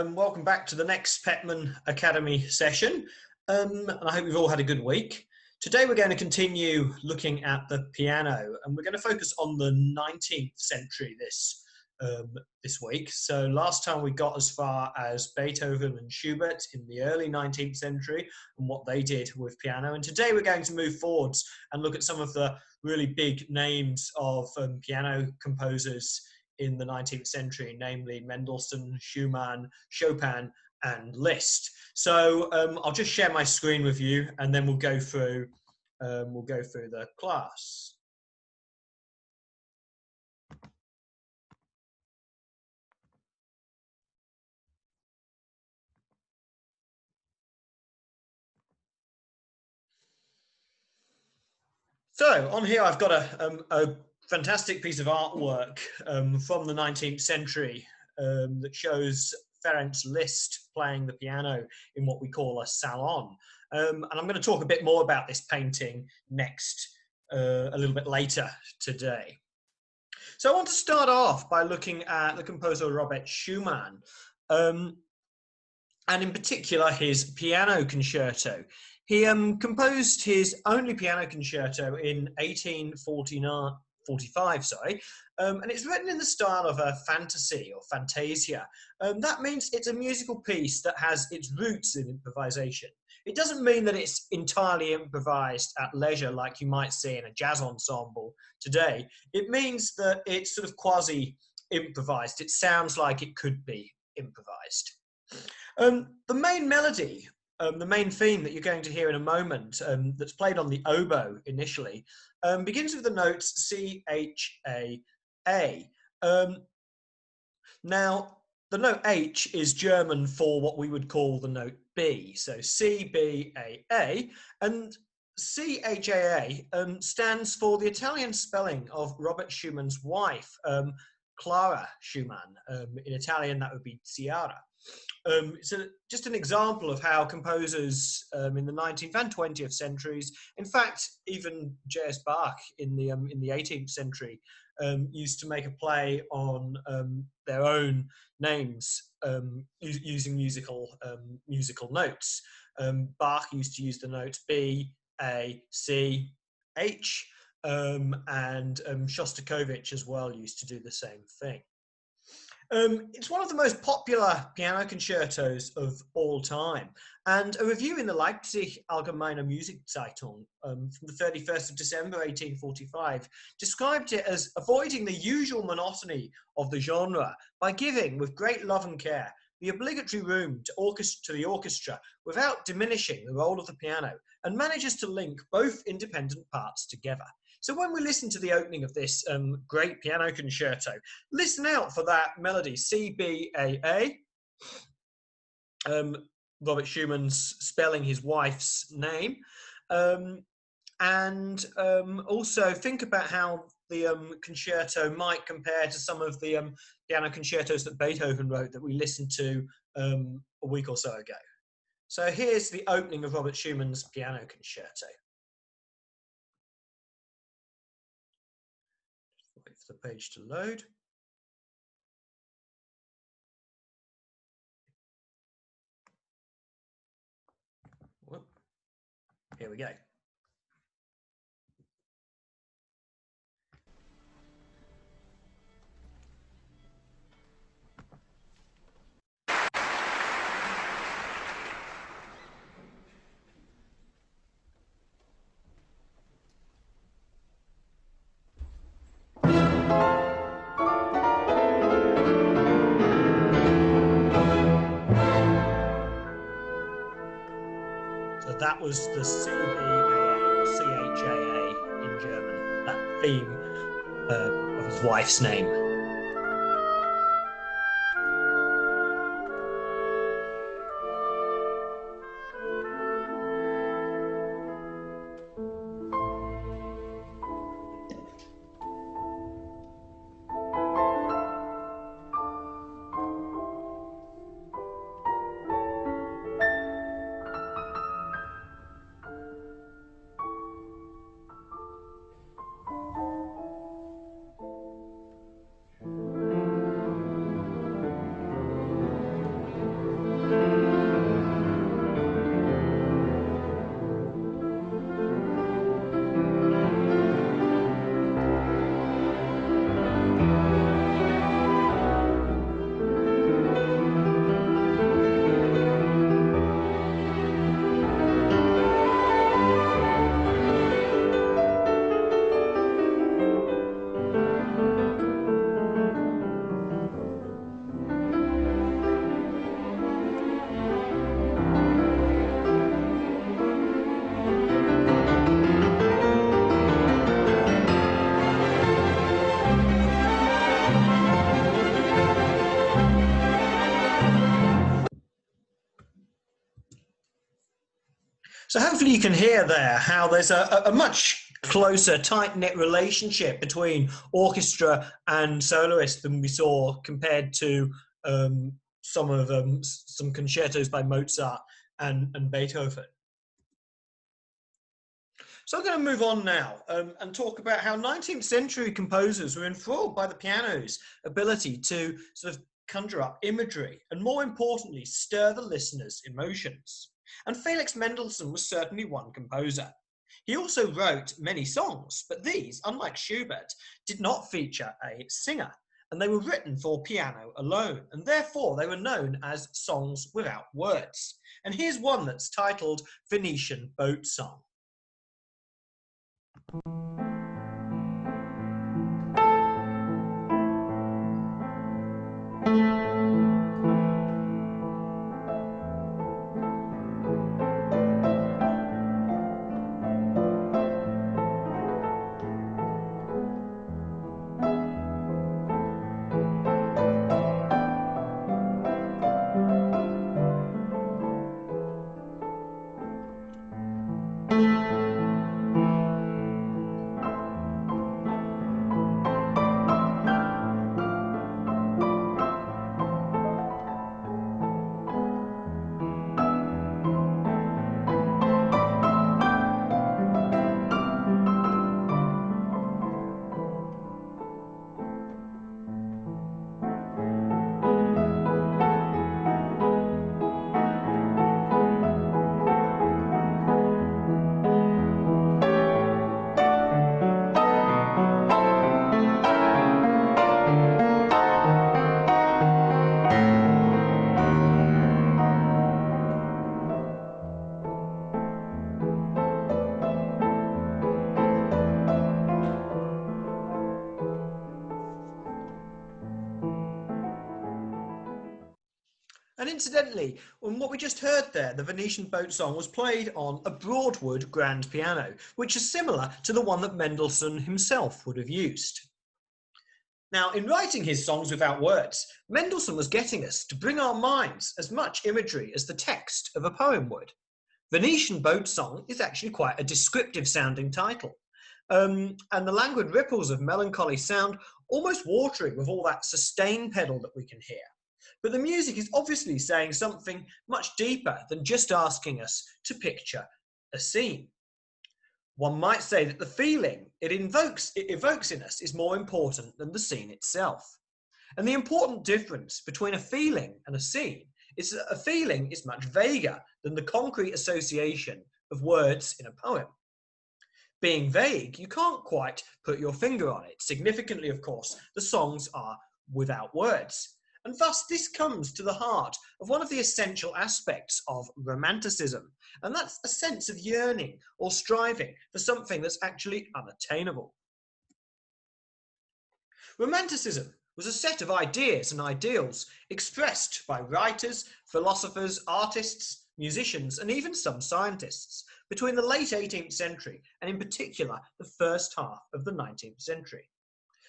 Welcome back to the next Petman Academy session, and I hope you've all had a good week. Today we're going to continue looking at the piano, and we're going to focus on the 19th century this week. So last time we got as far as Beethoven and Schubert in the early 19th century and what they did with piano, and today we're going to move forwards and look at some of the really big names of piano composers in the 19th century, namely Mendelssohn, Schumann, Chopin and Liszt. So I'll just share my screen with you and then we'll go through the class. So on here I've got a fantastic piece of artwork from the 19th century that shows Felix Liszt playing the piano in what we call a salon. And I'm going to talk a bit more about this painting next, a little bit later today. So I want to start off by looking at the composer Robert Schumann, and in particular his piano concerto. He composed his only piano concerto in 1845, and it's written in the style of a fantasy or fantasia. That means it's a musical piece that has its roots in improvisation. It doesn't mean that it's entirely improvised at leisure like you might see in a jazz ensemble today. It means that it's sort of quasi-improvised. It sounds like it could be improvised. The main melody, the main theme that you're going to hear in a moment, that's played on the oboe initially, begins with the notes C, H, A, A. Now, the note H is German for what we would call the note B. So C, B, A, and C, H, A, stands for the Italian spelling of Robert Schumann's wife, Clara Schumann. In Italian, that would be Ciara. So just an example of how composers in the 19th and 20th centuries, in fact, even J.S. Bach in the 18th century, used to make a play on their own names using musical notes. Bach used to use the notes B, A, C, H, and Shostakovich as well used to do the same thing. It's one of the most popular piano concertos of all time, and a review in the Leipzig Allgemeine Musikzeitung from the 31st of December 1845 described it as avoiding the usual monotony of the genre by giving, with great love and care, the obligatory room to the orchestra without diminishing the role of the piano, and manages to link both independent parts together. So when we listen to the opening of this great piano concerto, listen out for that melody, C, B, A. Robert Schumann's spelling his wife's name. And also think about how the concerto might compare to some of the piano concertos that Beethoven wrote that we listened to a week or so ago. So here's the opening of Robert Schumann's piano concerto. Wait for the page to load. Whoop. Here we go. That was the CBAA, or CHAA in German, that theme of his wife's name. hopefully you can hear there how there's a much closer, tight-knit relationship between orchestra and soloist than we saw compared to some concertos by Mozart and Beethoven. So I'm going to move on now and talk about how 19th century composers were enthralled by the piano's ability to sort of conjure up imagery and, more importantly, stir the listener's emotions. And Felix Mendelssohn was certainly one composer. He also wrote many songs, but these, unlike Schubert, did not feature a singer, and they were written for piano alone, and therefore they were known as songs without words. And here's one that's titled Venetian Boat Song. And incidentally, on what we just heard there, the Venetian Boat Song was played on a Broadwood grand piano, which is similar to the one that Mendelssohn himself would have used. Now, in writing his songs without words, Mendelssohn was getting us to bring our minds as much imagery as the text of a poem would. Venetian Boat Song is actually quite a descriptive sounding title. And the languid ripples of melancholy sound almost watery with all that sustain pedal that we can hear. But the music is obviously saying something much deeper than just asking us to picture a scene. One might say that the feeling it evokes in us is more important than the scene itself. And the important difference between a feeling and a scene is that a feeling is much vaguer than the concrete association of words in a poem. Being vague, you can't quite put your finger on it. Significantly, of course, the songs are without words. And thus, this comes to the heart of one of the essential aspects of Romanticism, and that's a sense of yearning or striving for something that's actually unattainable. Romanticism was a set of ideas and ideals expressed by writers, philosophers, artists, musicians, and even some scientists between the late 18th century and in particular the first half of the 19th century.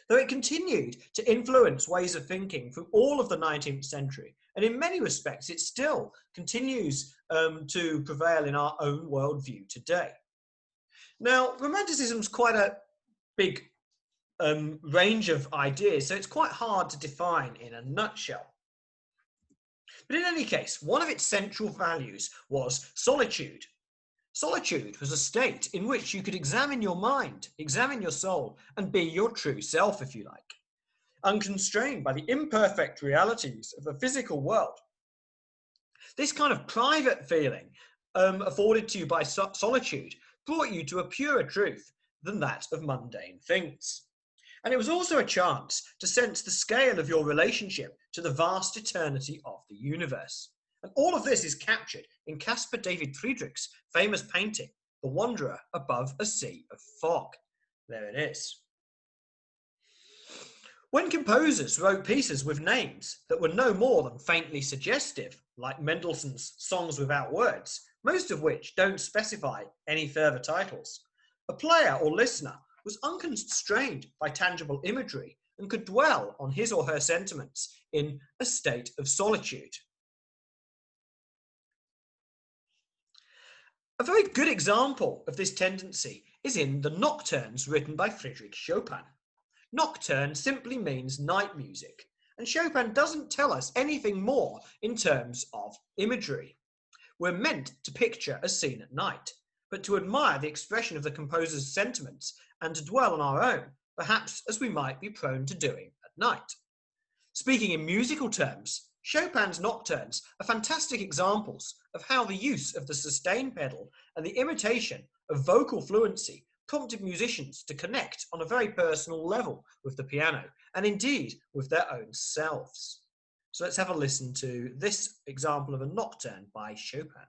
Though it continued to influence ways of thinking through all of the 19th century, and in many respects it still continues to prevail in our own worldview today. Now, Romanticism is quite a big range of ideas, so it's quite hard to define in a nutshell. But in any case, one of its central values was solitude. Solitude was a state in which you could examine your mind, examine your soul, and be your true self, if you like, unconstrained by the imperfect realities of the physical world. This kind of private feeling afforded to you by solitude brought you to a purer truth than that of mundane things. And it was also a chance to sense the scale of your relationship to the vast eternity of the universe. And all of this is captured in Caspar David Friedrich's famous painting, The Wanderer Above a Sea of Fog. There it is. When composers wrote pieces with names that were no more than faintly suggestive, like Mendelssohn's Songs Without Words, most of which don't specify any further titles, a player or listener was unconstrained by tangible imagery and could dwell on his or her sentiments in a state of solitude. A very good example of this tendency is in the Nocturnes written by Friedrich Chopin. Nocturne simply means night music, and Chopin doesn't tell us anything more in terms of imagery. We're meant to picture a scene at night, but to admire the expression of the composer's sentiments and to dwell on our own, perhaps as we might be prone to doing at night. Speaking in musical terms, Chopin's Nocturnes are fantastic examples of how the use of the sustain pedal and the imitation of vocal fluency prompted musicians to connect on a very personal level with the piano, and indeed with their own selves. So let's have a listen to this example of a nocturne by Chopin.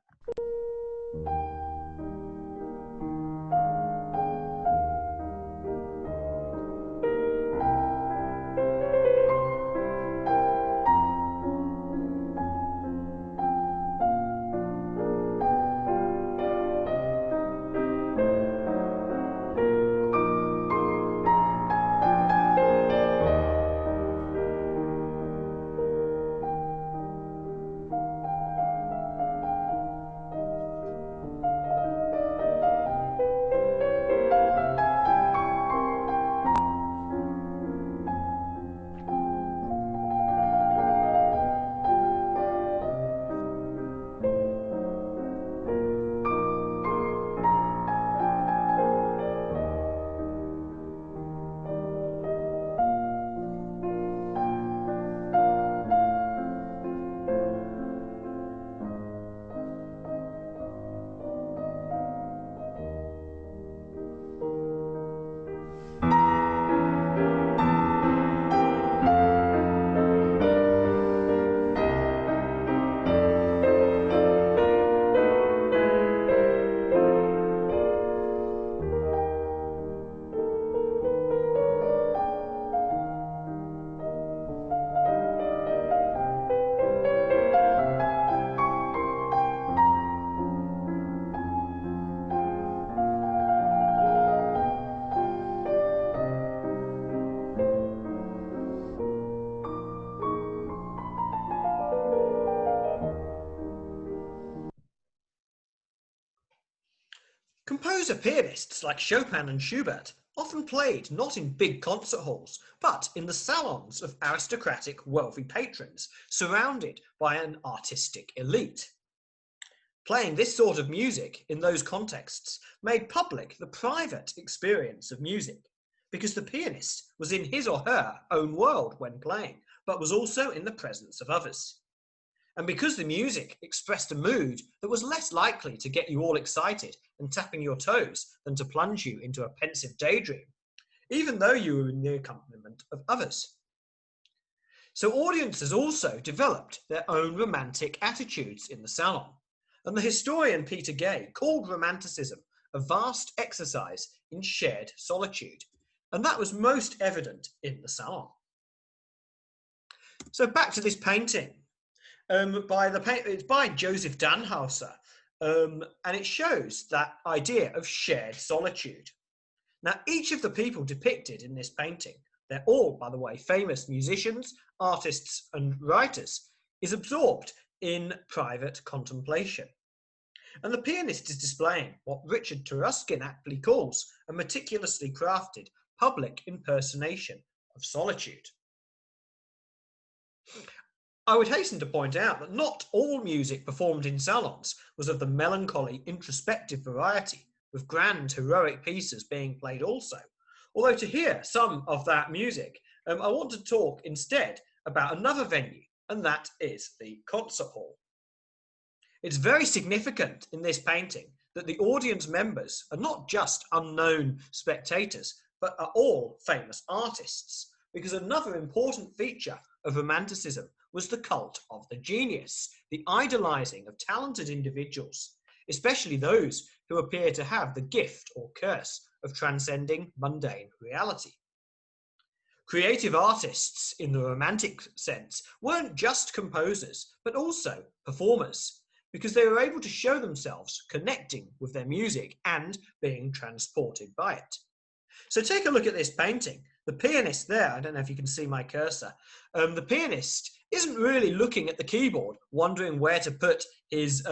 Composer-pianists like Chopin and Schubert often played not in big concert halls, but in the salons of aristocratic, wealthy patrons, surrounded by an artistic elite. Playing this sort of music in those contexts made public the private experience of music, because the pianist was in his or her own world when playing, but was also in the presence of others. And because the music expressed a mood that was less likely to get you all excited and tapping your toes than to plunge you into a pensive daydream, even though you were in the accompaniment of others. So audiences also developed their own romantic attitudes in the salon, and the historian Peter Gay called Romanticism a vast exercise in shared solitude, and that was most evident in the salon. So back to this painting. It's by Joseph Dannhauser, and it shows that idea of shared solitude. Now, each of the people depicted in this painting, they're all, by the way, famous musicians, artists, and writers, is absorbed in private contemplation. And the pianist is displaying what Richard Taruskin aptly calls a meticulously crafted public impersonation of solitude. I would hasten to point out that not all music performed in salons was of the melancholy, introspective variety, with grand, heroic pieces being played also. Although to hear some of that music, I want to talk instead about another venue, and that is the concert hall. It's very significant in this painting that the audience members are not just unknown spectators, but are all famous artists, because another important feature of Romanticism was the cult of the genius, the idolizing of talented individuals, especially those who appear to have the gift or curse of transcending mundane reality. Creative artists, in the romantic sense, weren't just composers, but also performers, because they were able to show themselves connecting with their music and being transported by it. So take a look at this painting. The pianist there, I don't know if you can see my cursor, the pianist isn't really looking at the keyboard, wondering where to put his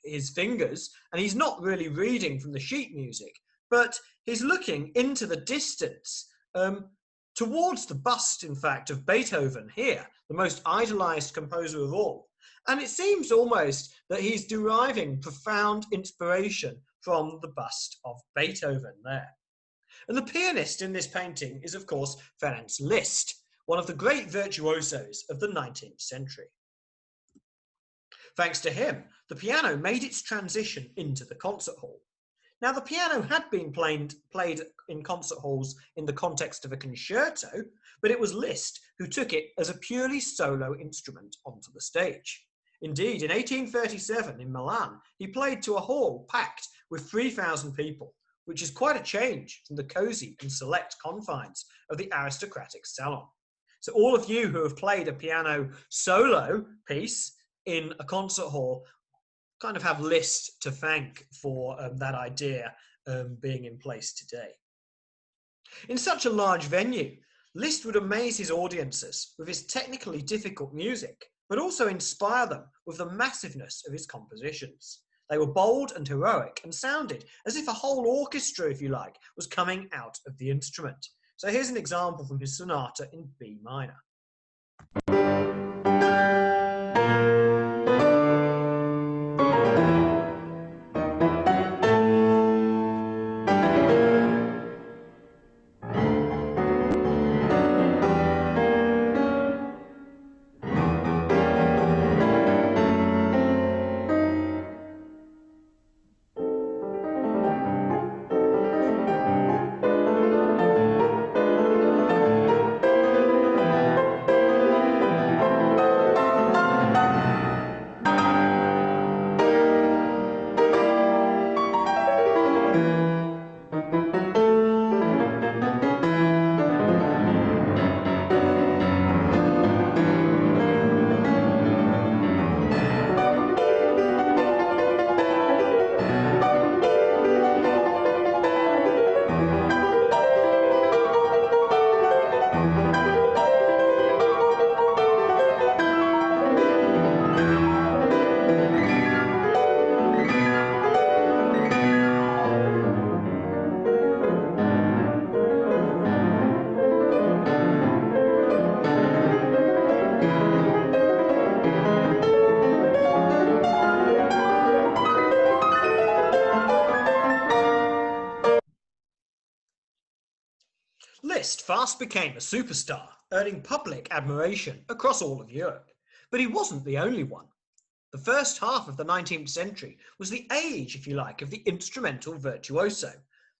his fingers, and he's not really reading from the sheet music, but he's looking into the distance, towards the bust, in fact, of Beethoven here, the most idolized composer of all. And it seems almost that he's deriving profound inspiration from the bust of Beethoven there. And the pianist in this painting is, of course, Felix Liszt, one of the great virtuosos of the 19th century. Thanks to him, the piano made its transition into the concert hall. Now, the piano had been played in concert halls in the context of a concerto, but it was Liszt who took it as a purely solo instrument onto the stage. Indeed, in 1837 in Milan, he played to a hall packed with 3,000 people, which is quite a change from the cosy and select confines of the aristocratic salon. So all of you who have played a piano solo piece in a concert hall kind of have Liszt to thank for that idea being in place today. In such a large venue, Liszt would amaze his audiences with his technically difficult music, but also inspire them with the massiveness of his compositions. They were bold and heroic and sounded as if a whole orchestra, if you like, was coming out of the instrument. So here's an example from his sonata in B minor. Liszt fast became a superstar, earning public admiration across all of Europe. But he wasn't the only one. The first half of the 19th century was the age, if you like, of the instrumental virtuoso.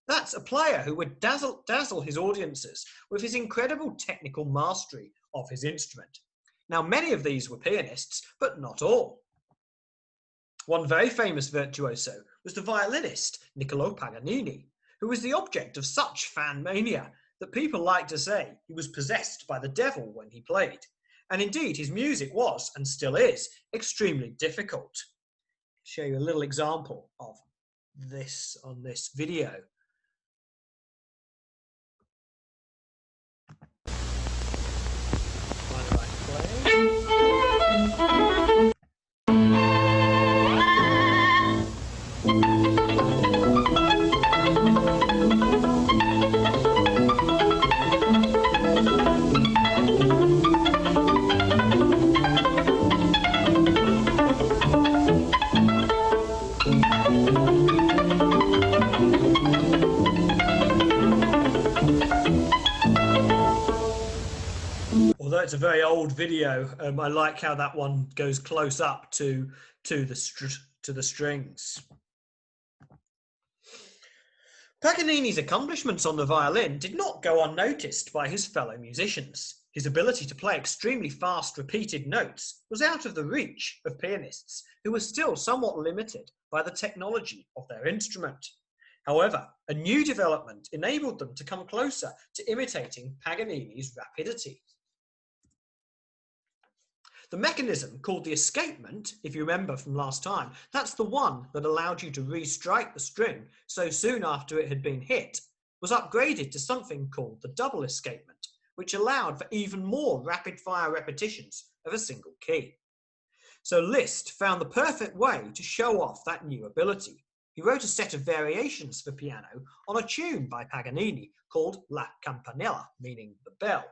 That's a player who would dazzle his audiences with his incredible technical mastery of his instrument. Now, many of these were pianists, but not all. One very famous virtuoso was the violinist Niccolò Paganini, who was the object of such fan mania that people like to say he was possessed by the devil when he played. And indeed, his music was, and still is, extremely difficult. I'll show you a little example of this on this video. Find the right play. Although it's a very old video, I like how that one goes close up to the strings. Paganini's accomplishments on the violin did not go unnoticed by his fellow musicians. His ability to play extremely fast, repeated notes was out of the reach of pianists who were still somewhat limited by the technology of their instrument. However, a new development enabled them to come closer to imitating Paganini's rapidity. The mechanism called the escapement, if you remember from last time, that's the one that allowed you to re-strike the string so soon after it had been hit, was upgraded to something called the double escapement, which allowed for even more rapid-fire repetitions of a single key. So Liszt found the perfect way to show off that new ability. He wrote a set of variations for piano on a tune by Paganini called La Campanella, meaning the bell.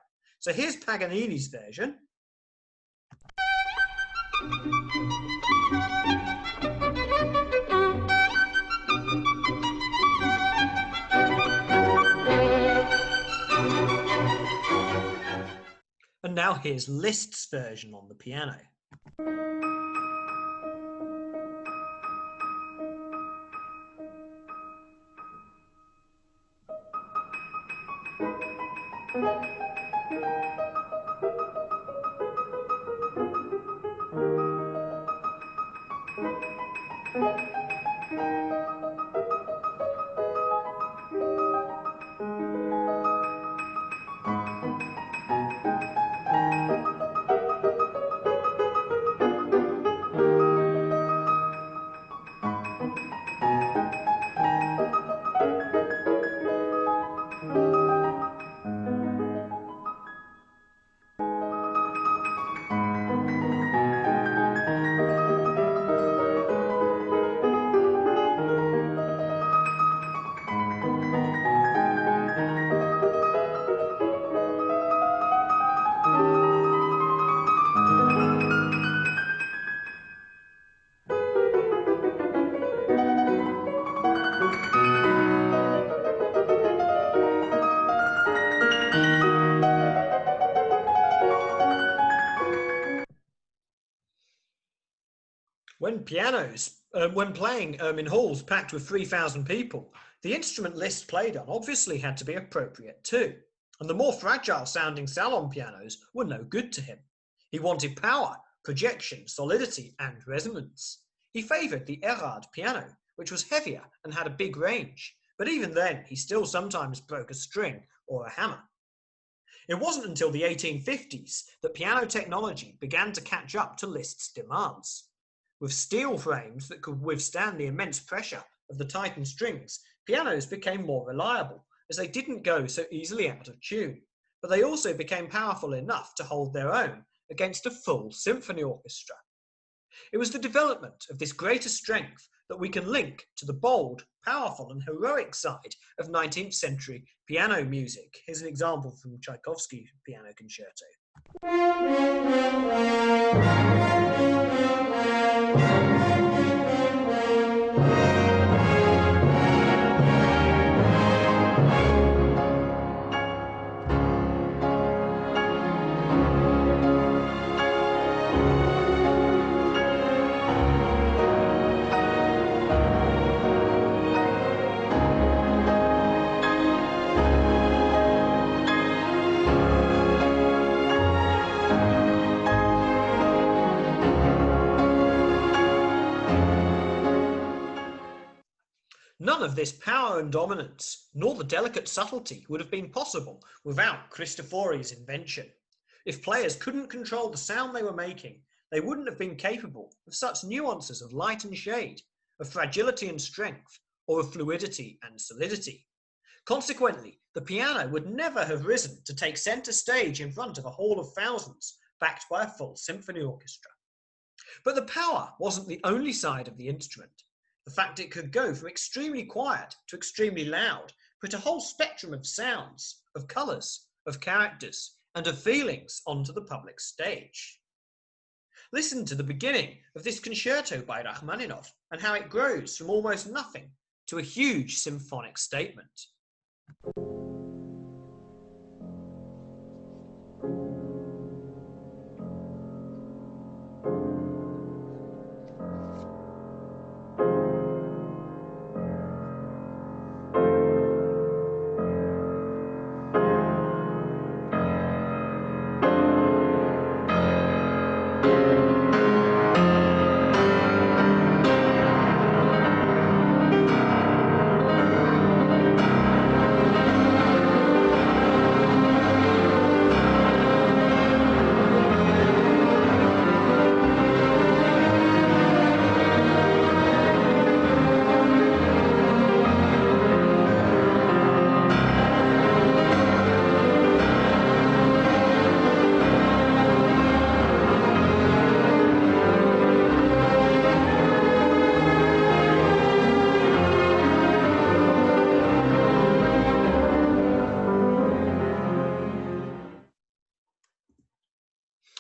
So here's Paganini's version. And now here's Liszt's version on the piano. When playing in halls packed with 3,000 people, the instrument Liszt played on obviously had to be appropriate too. And the more fragile sounding salon pianos were no good to him. He wanted power, projection, solidity, and resonance. He favoured the Erard piano, which was heavier and had a big range, but even then he still sometimes broke a string or a hammer. It wasn't until the 1850s that piano technology began to catch up to Liszt's demands. With steel frames that could withstand the immense pressure of the tightened strings, pianos became more reliable, as they didn't go so easily out of tune, but they also became powerful enough to hold their own against a full symphony orchestra. It was the development of this greater strength that we can link to the bold, powerful and heroic side of 19th century piano music. Here's an example from Tchaikovsky's Piano Concerto. None of this power and dominance, nor the delicate subtlety, would have been possible without Cristofori's invention. If players couldn't control the sound they were making, they wouldn't have been capable of such nuances of light and shade, of fragility and strength, or of fluidity and solidity. Consequently, the piano would never have risen to take centre stage in front of a hall of thousands, backed by a full symphony orchestra. But the power wasn't the only side of the instrument. The fact it could go from extremely quiet to extremely loud put a whole spectrum of sounds, of colours, of characters, and of feelings onto the public stage. Listen to the beginning of this concerto by Rachmaninoff and how it grows from almost nothing to a huge symphonic statement.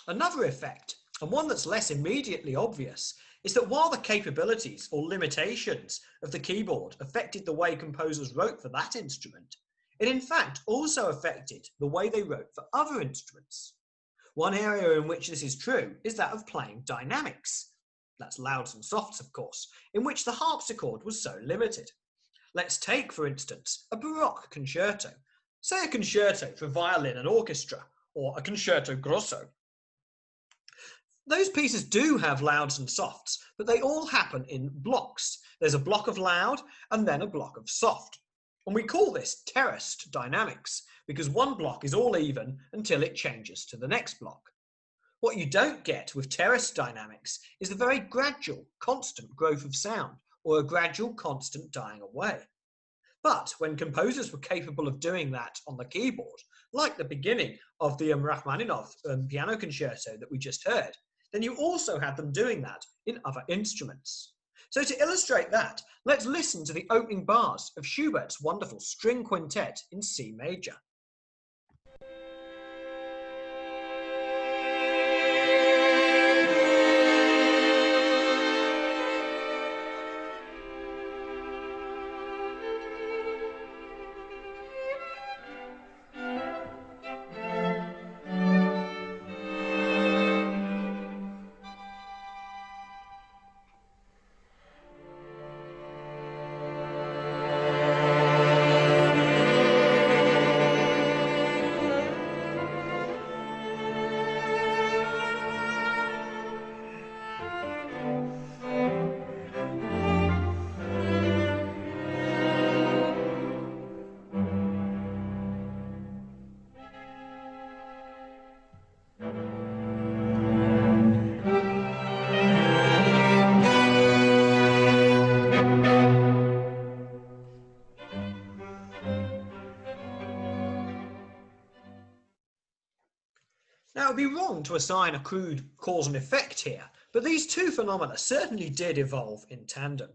Another effect, and one that's less immediately obvious, is that while the capabilities or limitations of the keyboard affected the way composers wrote for that instrument, it in fact also affected the way they wrote for other instruments. One area in which this is true is that of playing dynamics. That's louds and softs, of course, in which the harpsichord was so limited. Let's take, for instance, a Baroque concerto, say a concerto for violin and orchestra, or a concerto grosso. Those pieces do have louds and softs, but they all happen in blocks. There's a block of loud and then a block of soft. And we call this terraced dynamics because one block is all even until it changes to the next block. What you don't get with terraced dynamics is the very gradual, constant growth of sound or a gradual, constant dying away. But when composers were capable of doing that on the keyboard, like the beginning of the Rachmaninoff piano concerto that we just heard, then you also had them doing that in other instruments. So to illustrate that, let's listen to the opening bars of Schubert's wonderful string quintet in C major. Now, it would be wrong to assign a crude cause and effect here, but these two phenomena certainly did evolve in tandem.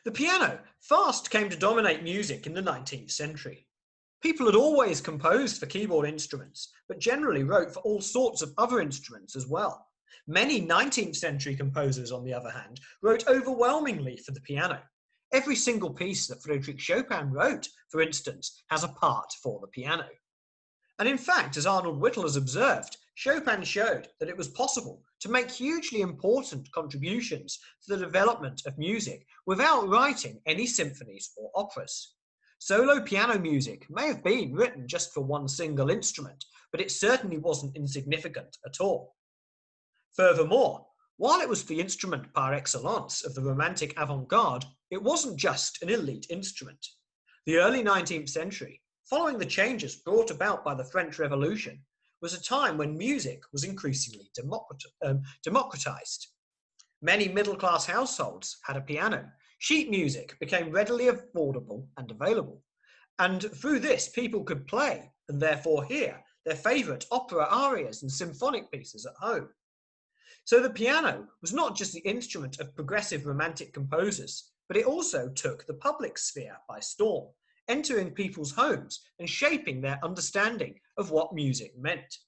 The piano fast came to dominate music in the 19th century. People had always composed for keyboard instruments, but generally wrote for all sorts of other instruments as well. Many 19th century composers, on the other hand, wrote overwhelmingly for the piano. Every single piece that Frédéric Chopin wrote, for instance, has a part for the piano. And in fact, as Arnold Whittle has observed, Chopin showed that it was possible to make hugely important contributions to the development of music without writing any symphonies or operas. Solo piano music may have been written just for one single instrument, but it certainly wasn't insignificant at all. Furthermore, while it was the instrument par excellence of the Romantic avant-garde, it wasn't just an elite instrument. The early 19th century, following the changes brought about by the French Revolution, was a time when music was increasingly democratized. Many middle-class households had a piano. Sheet music became readily affordable and available. And through this, people could play, and therefore hear, their favorite opera arias and symphonic pieces at home. So the piano was not just the instrument of progressive romantic composers, but it also took the public sphere by storm, entering people's homes and shaping their understanding of what music meant.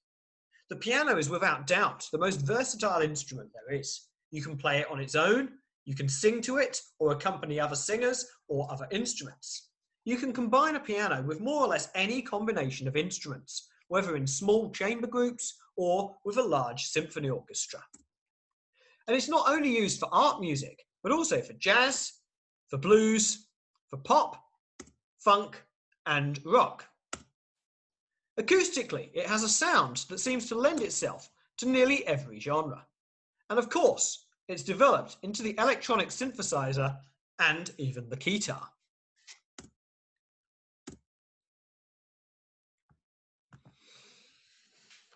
The piano is without doubt the most versatile instrument there is. You can play it on its own, you can sing to it or accompany other singers or other instruments. You can combine a piano with more or less any combination of instruments, whether in small chamber groups or with a large symphony orchestra. And it's not only used for art music, but also for jazz, for blues, for pop, funk, and rock. Acoustically, it has a sound that seems to lend itself to nearly every genre. And of course, it's developed into the electronic synthesizer and even the guitar.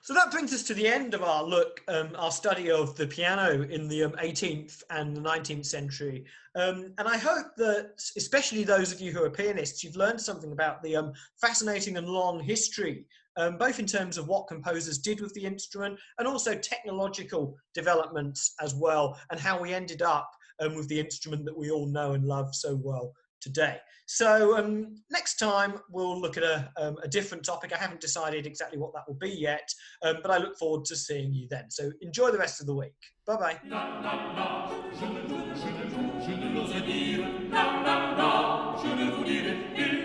So that brings us to the end of our look, our study of the piano in the 18th and the 19th century. And I hope that, especially those of you who are pianists, you've learned something about the fascinating and long history, both in terms of what composers did with the instrument and also technological developments as well, and how we ended up with the instrument that we all know and love so well today. So next time we'll look at a different topic. I haven't decided exactly what that will be yet, but I look forward to seeing you then. So enjoy the rest of the week. Bye-bye. Je ne vous dire,